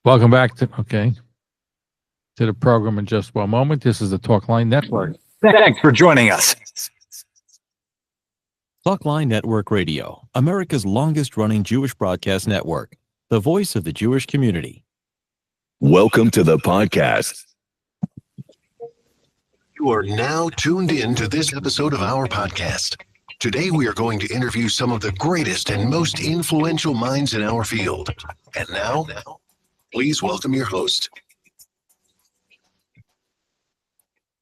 Welcome back to the program in just one moment. This is the Talkline Network. Thanks for joining us. Talkline Network Radio, America's longest-running Jewish broadcast network, the voice of the Jewish community. Welcome to the podcast. You are now tuned in to this episode of our podcast. Today, we are going to interview some of the greatest and most influential minds in our field. And now, please welcome your host.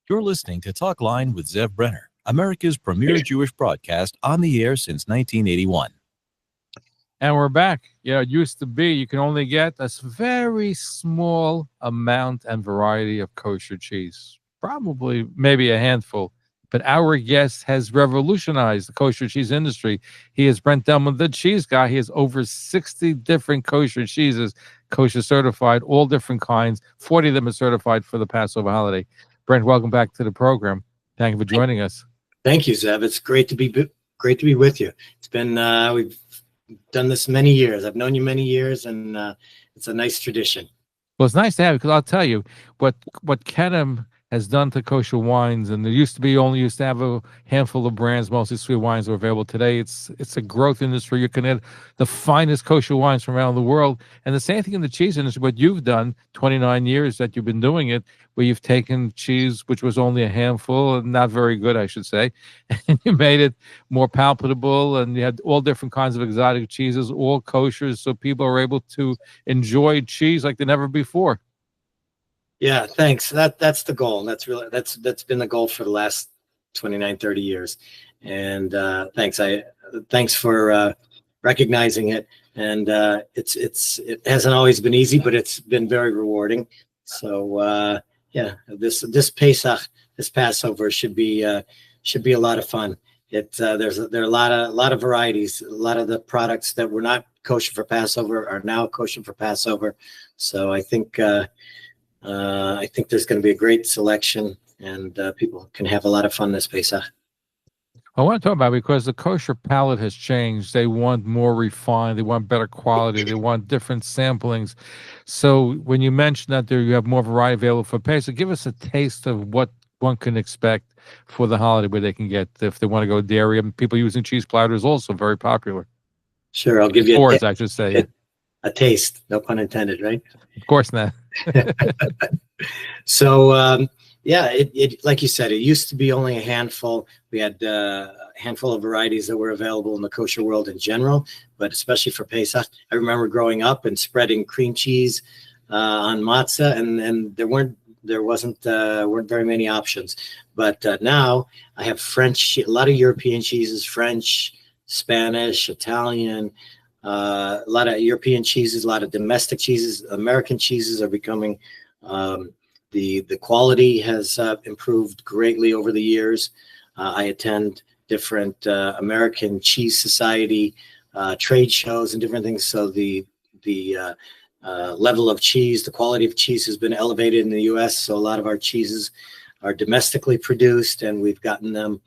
You're listening to Talkline with Zev Brenner, America's premier Jewish broadcast on the air since 1981. And we're back. It used to be you can only get a very small amount and variety of kosher cheese, probably maybe a handful. But our guest has revolutionized the kosher cheese industry. He is Brent Delman, the cheese guy. He has over 60 different kosher cheeses, kosher certified, all different kinds. 40 of them are certified for the Passover holiday. Brent, welcome back to the program. Thank you for joining us. Thank you, Zev. It's great to be with you. It's been we've done this many years. I've known you many years, and it's a nice tradition. Well, it's nice to have you because I'll tell you what Kedem has done to kosher wines, and there used to have a handful of brands, mostly sweet wines, are available today. It's a growth industry. You can add the finest kosher wines from around the world, and the same thing in the cheese industry. What you've done, 29 years that you've been doing it, where you've taken cheese which was only a handful, and not very good, I should say, and you made it more palatable, and you had all different kinds of exotic cheeses, all kosher, so people are able to enjoy cheese like they never before. Yeah, thanks. That's the goal. That's been the goal for the last 29, 30 years. And thanks. Thanks for recognizing it. And it hasn't always been easy, but it's been very rewarding. So this Pesach, this Passover should be a lot of fun. There are a lot of varieties. A lot of the products that were not kosher for Passover are now kosher for Passover. So I think there's going to be a great selection, and people can have a lot of fun this Pesach. I want to talk about it because the kosher palate has changed. They want more refined. They want better quality. They want different samplings. So when you mentioned that you have more variety available for Pesach, give us a taste of what one can expect for the holiday, where they can get, if they want to go dairy. And people using cheese platter is also very popular. Sure, I'll give you I should say. A taste, no pun intended, right? Of course not. So, it like you said, it used to be only a handful. We had a handful of varieties that were available in the kosher world in general, but especially for Pesach. I remember growing up and spreading cream cheese on matzah, and there weren't very many options. But now I have French, a lot of European cheeses, French, Spanish, Italian. A lot of European cheeses, a lot of domestic cheeses. American cheeses are becoming, the quality has improved greatly over the years. I attend different American Cheese Society trade shows and different things. So the level of cheese, the quality of cheese has been elevated in the U.S. So a lot of our cheeses are domestically produced, and we've gotten them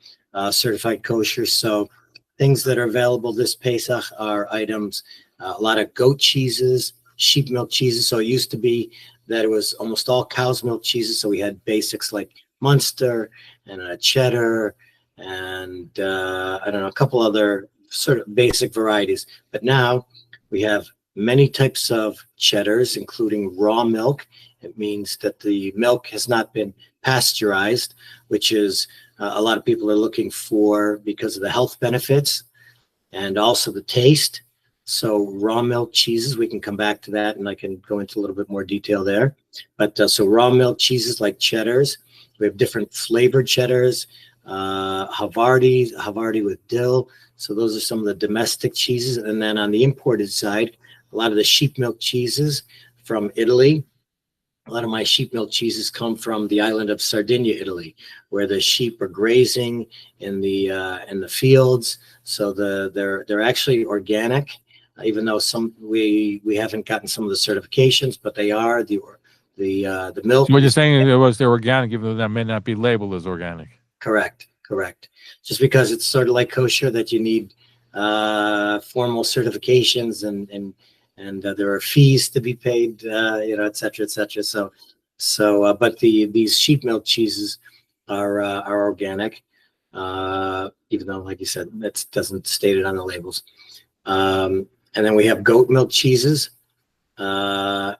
certified kosher. So things that are available this Pesach are items, a lot of goat cheeses, sheep milk cheeses. So it used to be that it was almost all cow's milk cheeses. So we had basics like Munster and a cheddar and a couple other sort of basic varieties. But now we have many types of cheddars, including raw milk. It means that the milk has not been pasteurized, which is a lot of people are looking for because of the health benefits and also the taste. So raw milk cheeses, we can come back to that, and I can go into a little bit more detail there. But so raw milk cheeses like cheddars, we have different flavored cheddars, Havarti with dill. So those are some of the domestic cheeses. And then on the imported side, a lot of the sheep milk cheeses from Italy. A lot of my sheep milk cheeses come from the island of Sardinia, Italy, where the sheep are grazing in the fields. So they're actually organic, even though we haven't gotten some of the certifications, but they are the milk. What you're saying they're organic, even though that may not be labeled as organic. Correct. Just because it's sort of like kosher that you need formal certifications and there are fees to be paid, et cetera, et cetera. But these sheep milk cheeses are organic, even though, like you said, that doesn't state it on the labels. And then we have goat milk cheeses, so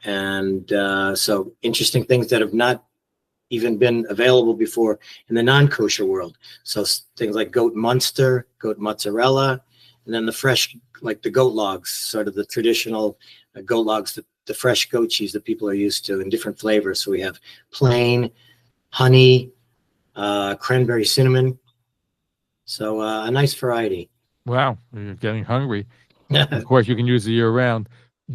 interesting things that have not even been available before in the non-kosher world. So things like goat Munster, goat mozzarella, and then the fresh, like the goat logs, sort of the traditional goat logs, the fresh goat cheese that people are used to in different flavors. So we have plain, honey, cranberry cinnamon. So a nice variety. Wow, you're getting hungry. Of course, you can use it year round.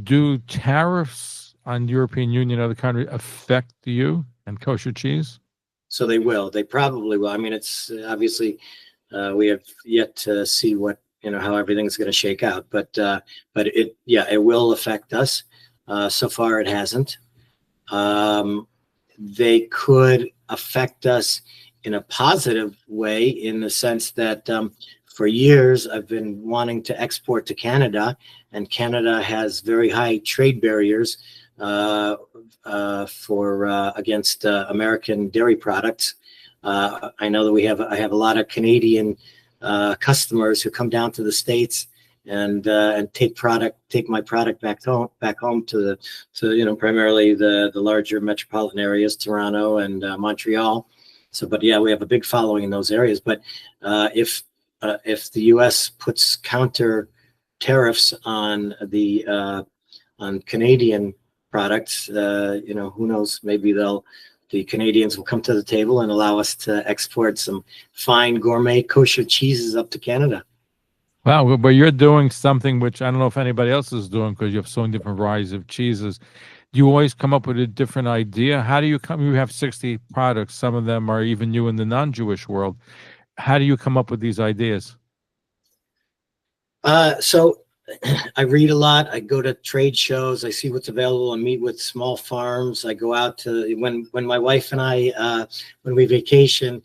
Do tariffs on European Union and other countries affect you and kosher cheese? So they will. They probably will. I mean, it's obviously we have yet to see what, how everything's going to shake out. But it will affect us. So far, it hasn't. They could affect us in a positive way, in the sense that for years I've been wanting to export to Canada, and Canada has very high trade barriers against American dairy products. I know that I have a lot of Canadian customers who come down to the States and take my product back home to primarily the larger metropolitan areas, Toronto and Montreal. So, but yeah, we have a big following in those areas. But if the U.S. puts counter tariffs on on Canadian products, who knows? Maybe the Canadians will come to the table and allow us to export some fine gourmet kosher cheeses up to Canada. Wow, but you're doing something which I don't know if anybody else is doing, because you have so many different varieties of cheeses. Do you always come up with a different idea? How do you come? You have 60 products. Some of them are even new in the non-Jewish world. How do you come up with these ideas? So I read a lot. I go to trade shows. I see what's available. I meet with small farms. I go out to, when my wife and I, when we vacation,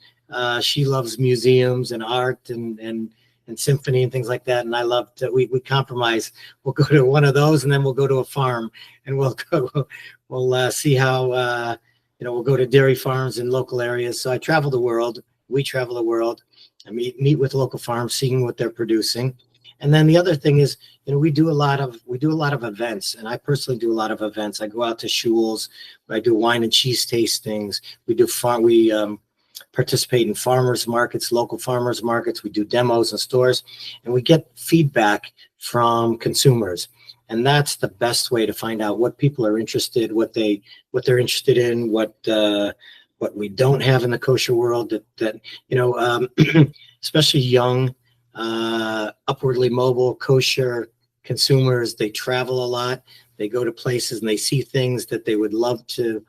she loves museums and art and symphony and things like that. And I love to, we compromise. We'll go to one of those, and then we'll go to a farm, and we'll see how, we'll go to dairy farms in local areas. So I travel the world. We travel the world. I meet with local farms, seeing what they're producing. And then the other thing is, we do a lot of events, and I personally do a lot of events. I go out to shuls. I do wine and cheese tastings. We participate in farmers markets, local farmers markets. We do demos in stores, and we get feedback from consumers. And that's the best way to find out what people are interested, what they're interested in, what we don't have in the kosher world that especially young, upwardly mobile kosher consumers. They travel a lot. They go to places and they see things that they would love to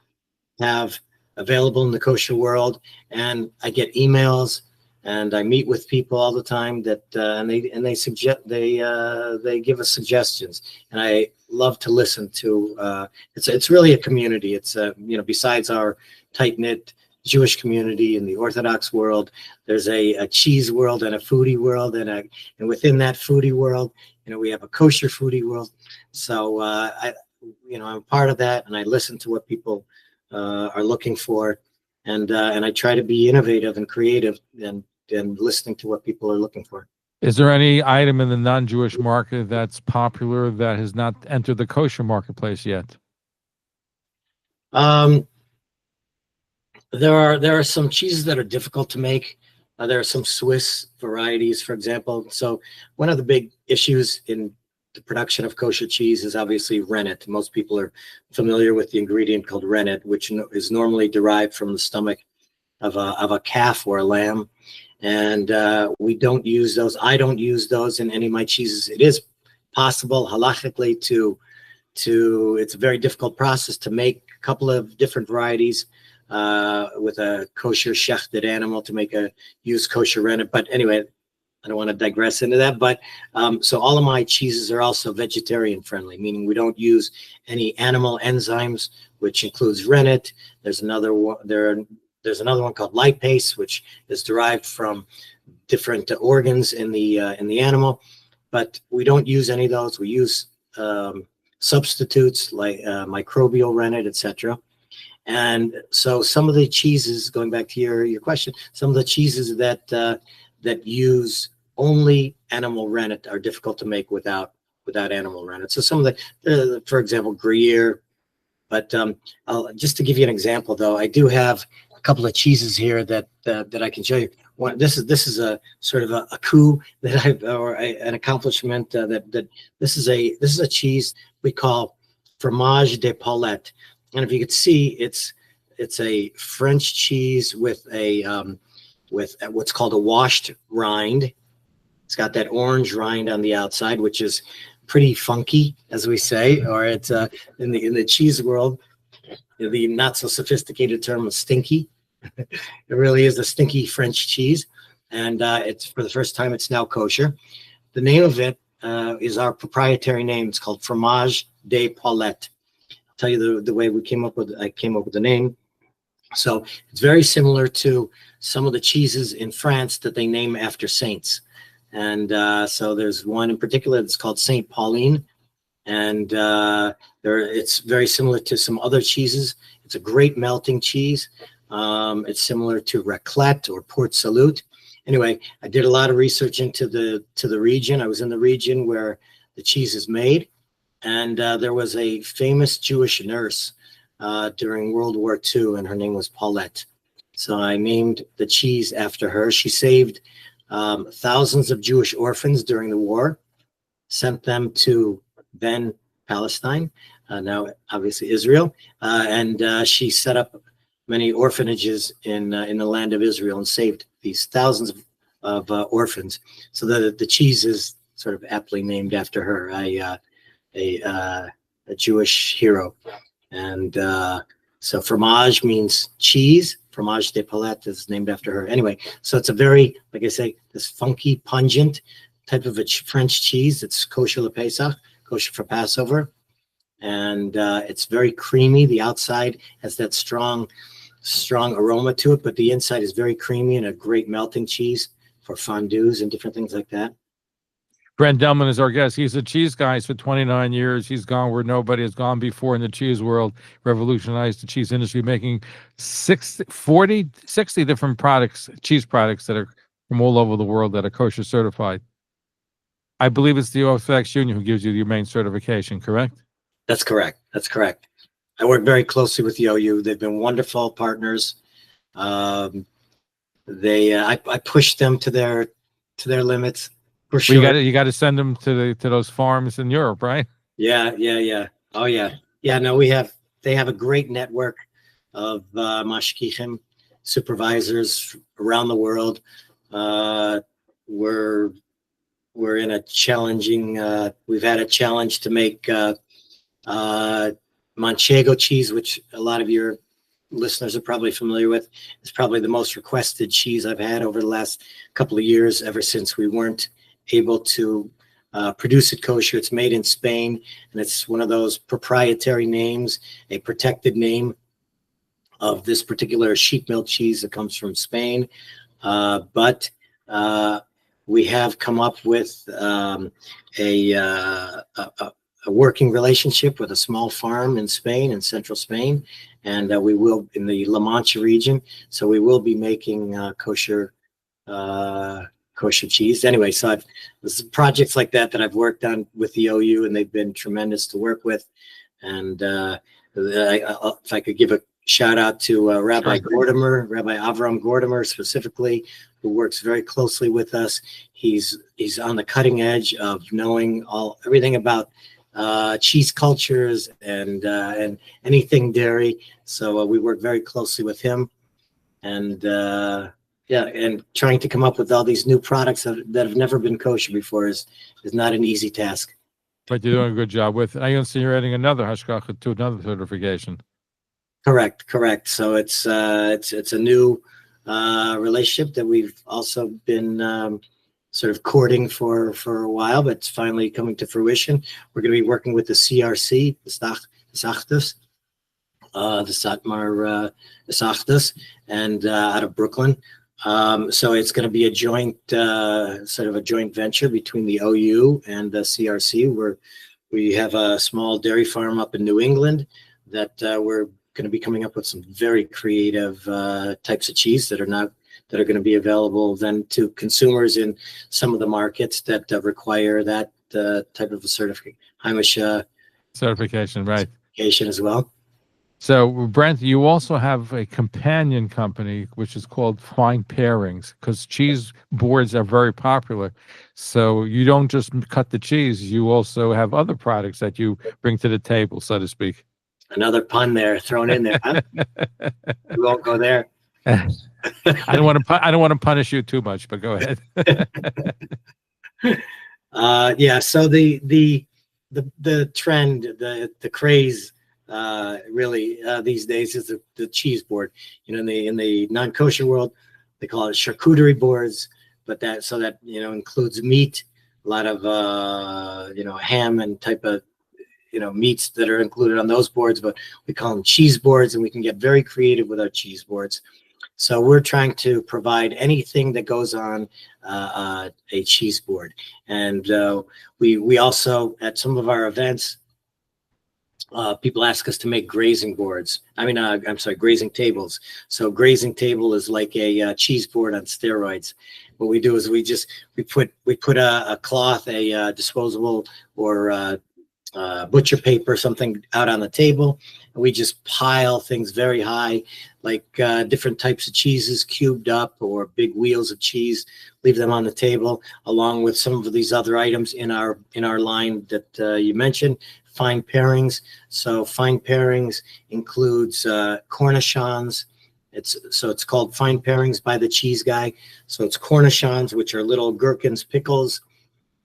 have available in the kosher world. And I get emails, and I meet with people all the time that they give us suggestions, and I love to listen to. It's really a community. It's besides our tight-knit Jewish community in the Orthodox world, there's a cheese world and a foodie world, and within that foodie world, we have a kosher foodie world. So I'm part of that, and I listen to what people are looking for, and I try to be innovative and creative and listening to what people are looking for. Is there any item in the non-Jewish market that's popular that has not entered the kosher marketplace yet? There are some cheeses that are difficult to make. There are some Swiss varieties, for example. So one of the big issues in the production of kosher cheese is obviously rennet. Most people are familiar with the ingredient called rennet, which is normally derived from the stomach of a calf or a lamb. And we don't use those. I don't use those in any of my cheeses. It is possible halachically it's a very difficult process to make a couple of different varieties with a kosher shechted animal to use kosher rennet. But anyway, I don't want to digress into that. But so all of my cheeses are also vegetarian friendly, meaning we don't use any animal enzymes, which includes rennet. There's another one called lipase, which is derived from different organs in the animal. But we don't use any of those. We use substitutes like microbial rennet, etc. And so some of the cheeses, going back to your question, some of the cheeses that that use only animal rennet are difficult to make without animal rennet. So some of the for example, Gruyere. But just to give you an example, though, I do have a couple of cheeses here that I can show you. One, this is a sort of a coup that an accomplishment that this is a cheese we call fromage de Paulette, and if you could see, it's a French cheese with what's called a washed rind. It's got that orange rind on the outside, which is pretty funky, as we say, or it's in the cheese world, the not so sophisticated term of stinky. It really is a stinky French cheese, and it's for the first time it's now kosher. The name of it is our proprietary name. It's called fromage de Paulette. I'll tell you the way I came up with the name. So it's very similar to some of the cheeses in France that they name after saints. And so there's one in particular that's called Saint Pauline, and it's very similar to some other cheeses. It's a great melting cheese. It's similar to raclette or Port Salut. Anyway, I did a lot of research into the region. I was in the region where the cheese is made, and there was a famous Jewish nurse during World War II, and her name was Paulette. So I named the cheese after her. She saved thousands of Jewish orphans during the war, sent them to then Palestine, now obviously Israel, and she set up many orphanages in the land of Israel and saved these thousands of orphans. So the cheese is sort of aptly named after her, a Jewish hero. And so fromage means cheese. Fromage de Paulette is named after her. Anyway, so it's a very, like I say, this funky, pungent type of a French cheese. It's kosher Pesach, kosher for Passover. And it's very creamy. The outside has that strong aroma to it, but the inside is very creamy and a great melting cheese for fondues and different things like that. Brent Delman is our guest. He's a cheese guy for 29 years. He's gone where nobody has gone before in the cheese world, revolutionized the cheese industry, making 60 different products, cheese products that are from all over the world that are kosher certified. I believe it's the Orthodox Union who gives you your main certification, correct? That's correct. That's correct. I work very closely with the OU. They've been wonderful partners. I push them to their limits. For sure. Well, you got to send them to those farms in Europe, right? Yeah. Oh yeah. No, they have a great network of mashgichim supervisors around the world. We're in a challenging. We've had a challenge to make manchego cheese, which a lot of your listeners are probably familiar with. It's probably the most requested cheese I've had over the last couple of years, ever since we weren't able to produce it kosher. It's made in Spain, and it's one of those proprietary names, a protected name of this particular sheep milk cheese that comes from Spain. But we have come up with a working relationship with a small farm in Spain, in central Spain, and we will in the La Mancha region. So we will be making kosher cheese. Anyway, so there's projects like that I've worked on with the OU, and they've been tremendous to work with. And if I could give a shout out to Rabbi Avram Gordimer specifically, who works very closely with us. He's on the cutting edge of knowing everything about cheese cultures and anything dairy. So we work very closely with him, and and trying to come up with all these new products that have never been kosher before is not an easy task. But you're doing a good job with it. I understand you're adding another hashgacha to another certification. Correct. So it's a new relationship that we've also been sort of courting for a while, but it's finally coming to fruition. We're going to be working with the CRC, the Sachtas, the Satmar Sachtas, and out of Brooklyn. So it's going to be a joint, sort of a joint venture between the OU and the CRC. We have a small dairy farm up in New England that we're going to be coming up with some very creative types of cheese that are going to be available then to consumers in some of the markets that require that type of a certification, right? Certification as well. So, Brent, you also have a companion company, which is called Fine Pairings, because cheese boards are very popular. So you don't just cut the cheese, you also have other products that you bring to the table, so to speak. Another pun there thrown in there, huh? We won't go there. I don't want to punish you too much, but go ahead. Yeah, so the trend, the craze really these days is the cheese board. In the non-kosher world, they call it charcuterie boards, but that includes meat, a lot of ham and type of meats that are included on those boards, but we call them cheese boards, and we can get very creative with our cheese boards. So we're trying to provide anything that goes on a cheese board. And we also, at some of our events, people ask us to make grazing boards. Grazing tables. So grazing table is like a cheese board on steroids. What we do is we put a cloth, a disposable or butcher paper, something out on the table, and we just pile things very high, like different types of cheeses cubed up or big wheels of cheese, leave them on the table along with some of these other items in our line that you mentioned, Fine Pairings. So Fine Pairings includes cornichons. It's called Fine Pairings by the Cheese Guy. So it's cornichons, which are little gherkins, pickles,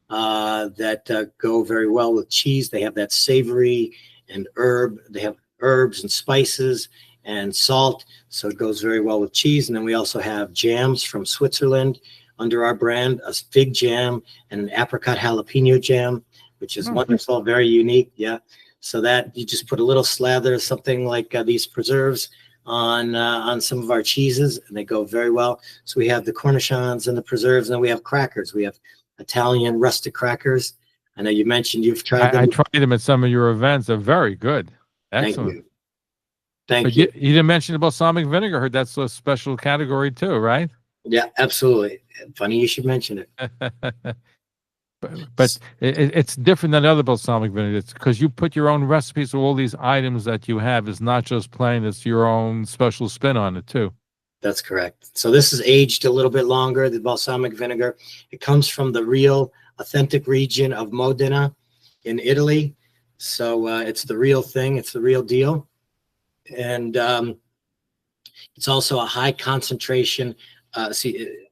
that go very well with cheese. They have that savory and herb. They have herbs and spices and salt, so it goes very well with cheese. And then we also have jams from Switzerland under our brand, a fig jam and an apricot jalapeno jam, which is wonderful, very unique. Yeah, so that you just put a little slather, something like these preserves on some of our cheeses, and they go very well. So we have the cornichons and the preserves, and then we have crackers. We have Italian rustic crackers. I know you mentioned you've tried them. I tried them at some of your events. They're very good. Excellent. Thank you. You didn't mention the balsamic vinegar. I heard that's a special category too, right? Yeah, absolutely. Funny you should mention it. But it's different than other balsamic vinegar. It's because you put your own recipes of all these items that you have. It's not just plain. It's your own special spin on it too. That's correct. So this is aged a little bit longer, the balsamic vinegar. It comes from the real authentic region of Modena in Italy. So it's the real thing. It's the real deal. And it's also a high concentration. Let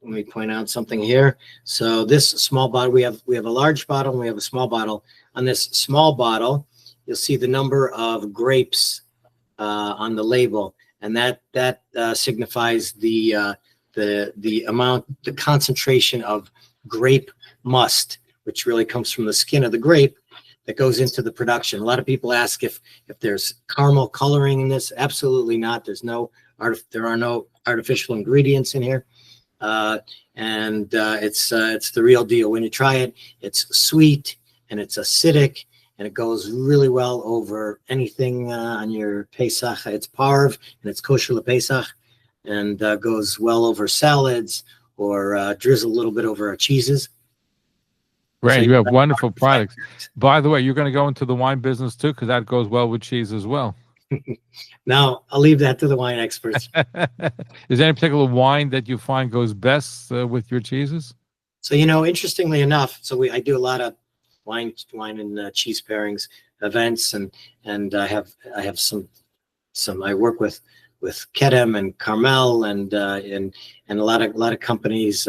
me point out something here. So this small bottle, we have a large bottle and we have a small bottle. On this small bottle, you'll see the number of grapes on the label. And that signifies the amount, the concentration of grape must, which really comes from the skin of the grape that goes into the production. A lot of people ask if there's caramel coloring in this. Absolutely not. There are no artificial ingredients in here, and it's the real deal. When you try it, it's sweet and it's acidic. And it goes really well over anything on your Pesach. It's parv, and it's kosher lePesach, and goes well over salads or drizzle a little bit over our cheeses. Right, So you have wonderful products. By the way, you're going to go into the wine business too, because that goes well with cheese as well. Now, I'll leave that to the wine experts. Is there any particular wine that you find goes best with your cheeses? So, interestingly enough, I do a lot of wine and cheese pairings events, and I have some I work with Kedem and Carmel and a lot of companies.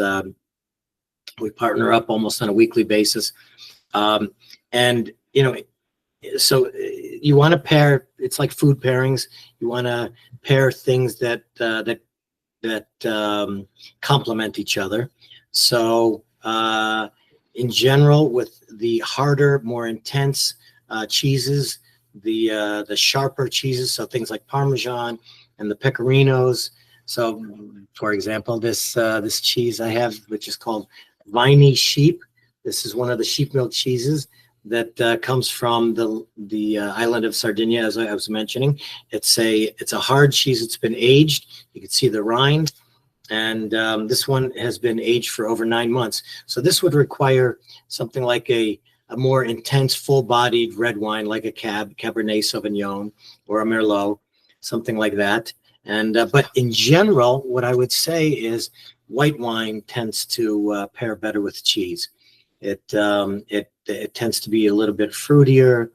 We partner up almost on a weekly basis, and so you want to pair. It's like food pairings. You want to pair things that complement each other. So in general, with the harder, more intense cheeses, the sharper cheeses, so things like Parmesan and the Pecorinos. So, for example, this cheese I have, which is called Viney Sheep. This is one of the sheep milk cheeses that comes from the island of Sardinia, as I was mentioning. It's a hard cheese. It's been aged. You can see the rind, and this one has been aged for over 9 months. So this would require something like a more intense, full-bodied red wine, like a Cabernet Sauvignon or a Merlot, something like that. And but in general, what I would say is white wine tends to pair better with cheese. It tends to be a little bit fruitier,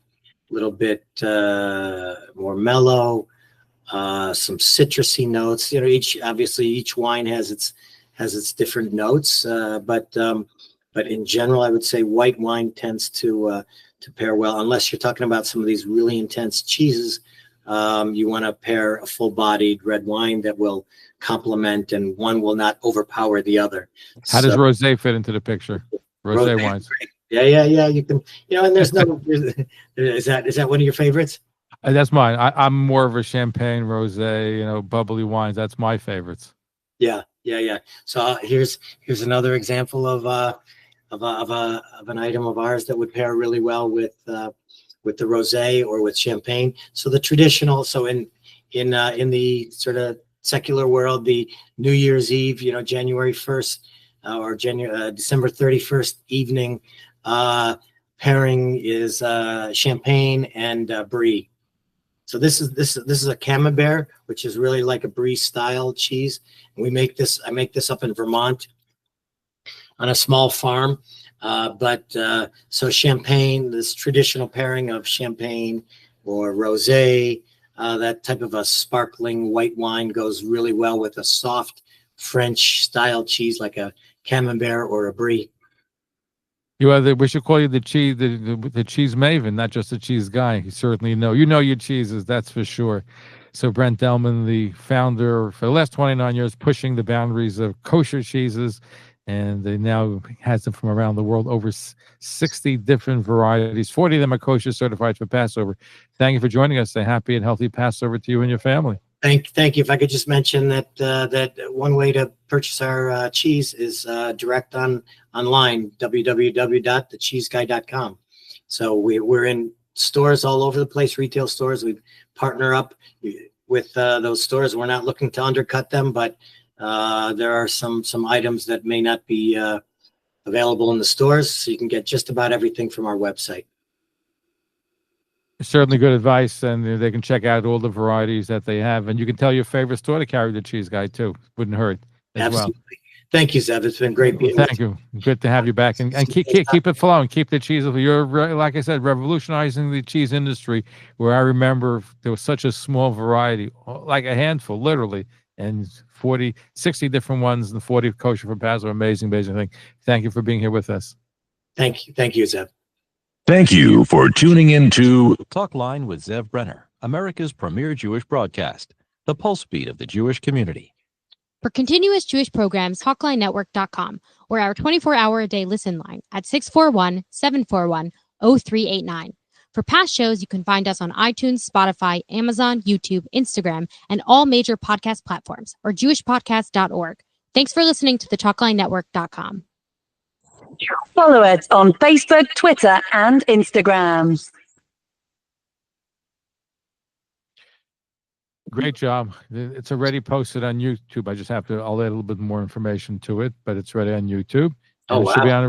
a little bit more mellow, some citrusy notes. You know, each wine has its different notes, but in general, I would say white wine tends to pair well, unless you're talking about some of these really intense cheeses. You want to pair a full-bodied red wine that will complement, and one will not overpower the other. How does rosé fit into the picture? Rosé wines. Yeah. You can, and there's no. Is that one of your favorites? That's mine. I'm more of a champagne, rosé, bubbly wines. That's my favorites. Yeah. So here's another example of an item of ours that would pair really well with the rosé or with champagne. So the traditional. So in the sort of secular world, the New Year's Eve, January 1st or December 31st evening pairing is champagne and brie. So this is a camembert, which is really like a brie style cheese. And I make this up in Vermont on a small farm. So champagne, this traditional pairing of champagne or rosé, that type of a sparkling white wine goes really well with a soft French style cheese like a camembert or a brie. We should call you the cheese maven, not just a cheese guy. You certainly know your cheeses, that's for sure. So Brent Delman, the founder for the last 29 years, pushing the boundaries of kosher cheeses, and they now has them from around the world, over 60 different varieties. 40 of them are kosher certified for Passover. Thank you for joining us. A happy and healthy Passover to you and your family. Thank you. If I could just mention that one way to purchase our cheese is direct online, www.thecheeseguy.com. So we're in stores all over the place, retail stores. We partner up with those stores. We're not looking to undercut them, but there are some items that may not be available in the stores, so you can get just about everything from our website. Certainly good advice, and they can check out all the varieties that they have, and you can tell your favorite store to carry the cheese guy too. Wouldn't hurt. Absolutely. Well. Thank you, Zev. It's been great being Thank you. Good to have you back, and keep it flowing. Keep the cheese. You're, like I said, revolutionizing the cheese industry, where I remember there was such a small variety, like a handful, literally, and 60 different ones, and 40 kosher for Passover. Amazing thing. Thank you for being here with us. Thank you, Zev. Thank you for tuning in to Talkline with Zev Brenner, America's premier Jewish broadcast, the pulse beat of the Jewish community. For continuous Jewish programs, TalklineNetwork.com, or our 24-hour-a-day listen line at 641-741-0389. For past shows, you can find us on iTunes, Spotify, Amazon, YouTube, Instagram, and all major podcast platforms, or jewishpodcast.org. Thanks for listening to the TalklineNetwork.com. Follow us on Facebook, Twitter, and Instagram. Great job. It's already posted on YouTube. I'll add a little bit more information to it, but it's ready on YouTube. Oh, wow. It should be on